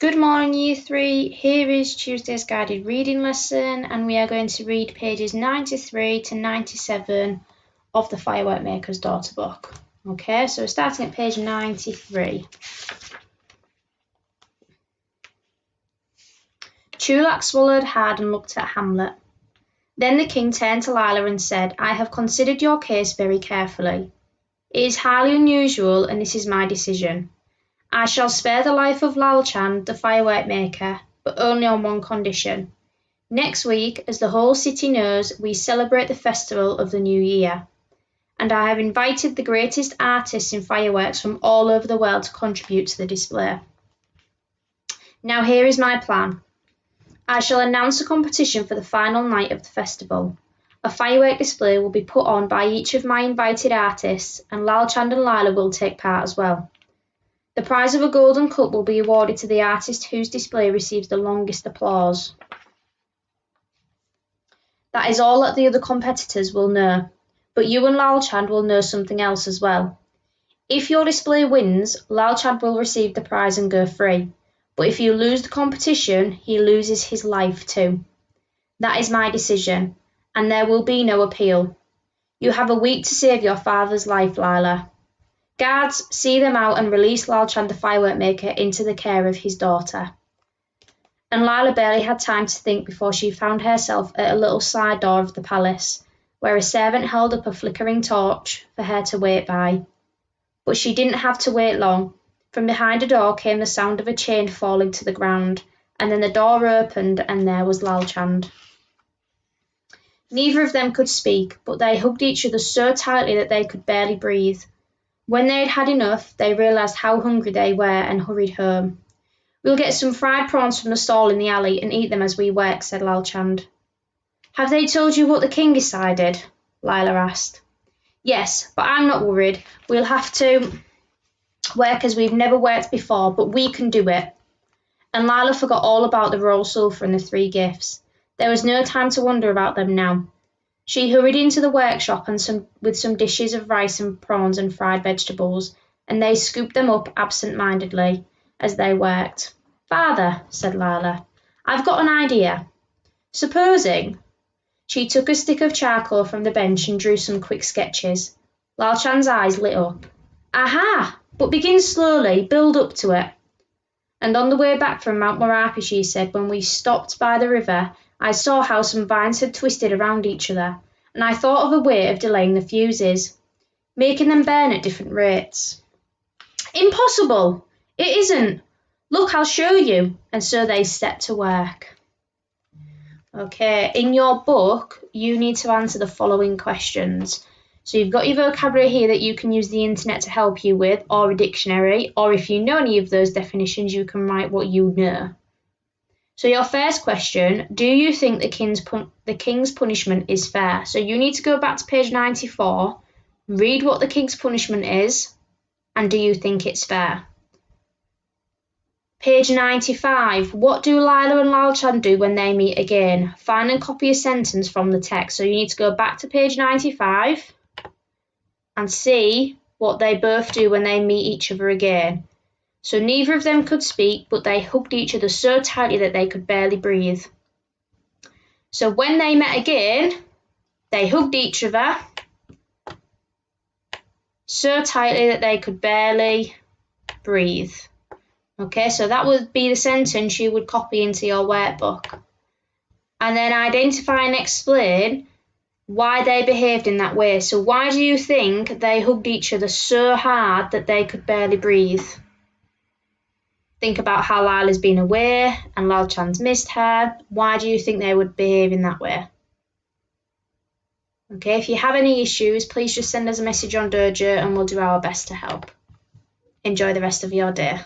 Good morning, Year 3. Here is Tuesday's guided reading lesson, and we are going to read pages 93 to 97 of the Firework Maker's Daughter book. Okay, so we're starting at page 93. Chulac swallowed hard and looked at Hamlet. Then the king turned to Lila and said, "I have considered your case very carefully. It is highly unusual, and this is my decision. I shall spare the life of Lal Chand, the firework maker, but only on one condition. Next week, as the whole city knows, we celebrate the festival of the New Year, and I have invited the greatest artists in fireworks from all over the world to contribute to the display. Now here is my plan. I shall announce a competition for the final night of the festival. A firework display will be put on by each of my invited artists, and Lal Chand and Lila will take part as well. The prize of a golden cup will be awarded to the artist whose display receives the longest applause. That is all that the other competitors will know, but you and Lal Chand will know something else as well. If your display wins, Lal Chand will receive the prize and go free, but if you lose the competition, he loses his life too. That is my decision, and there will be no appeal. You have a week to save your father's life, Lila. Guards, see them out and release Lal Chand the firework maker into the care of his daughter." And Lila barely had time to think before she found herself at a little side door of the palace, where a servant held up a flickering torch for her to wait by. But she didn't have to wait long. From behind a door came the sound of a chain falling to the ground, and then the door opened and there was Lal Chand. Neither of them could speak, but they hugged each other so tightly that they could barely breathe. When they had had enough, they realised how hungry they were and hurried home. "We'll get some fried prawns from the stall in the alley and eat them as we work," said Lal Chand. "Have they told you what the king decided?" Lila asked. "Yes, but I'm not worried. We'll have to work as we've never worked before, but we can do it." And Lila forgot all about the royal sulphur and the 3 gifts. There was no time to wonder about them now. She hurried into the workshop with some dishes of rice and prawns and fried vegetables, and they scooped them up absent-mindedly as they worked. "Father," said Lila, "I've got an idea. Supposing—" She took a stick of charcoal from the bench and drew some quick sketches. Lal Chand's eyes lit up. "Aha! But begin slowly, build up to it." "And on the way back from Mount Merapi," she said, "when we stopped by the river, I saw how some vines had twisted around each other, and I thought of a way of delaying the fuses, making them burn at different rates." "Impossible! It isn't! Look, I'll show you." And so they set to work. Okay, in your book, you need to answer the following questions. So you've got your vocabulary here that you can use the internet to help you with, or a dictionary, or if you know any of those definitions, you can write what you know. So your first question, do you think the king's punishment is fair? So you need to go back to page 94, read what the king's punishment is, and do you think it's fair? Page 95, what do Lila and Lal Chand do when they meet again? Find and copy a sentence from the text. So you need to go back to page 95 and see what they both do when they meet each other again. So neither of them could speak, but they hugged each other so tightly that they could barely breathe. So when they met again, they hugged each other so tightly that they could barely breathe. Okay, so that would be the sentence you would copy into your workbook. And then identify and explain why they behaved in that way. So why do you think they hugged each other so hard that they could barely breathe? Think about how Lila's been away and Lal Chand's missed her. Why do you think they would behave in that way? Okay, if you have any issues, please just send us a message on Dojo and we'll do our best to help. Enjoy the rest of your day.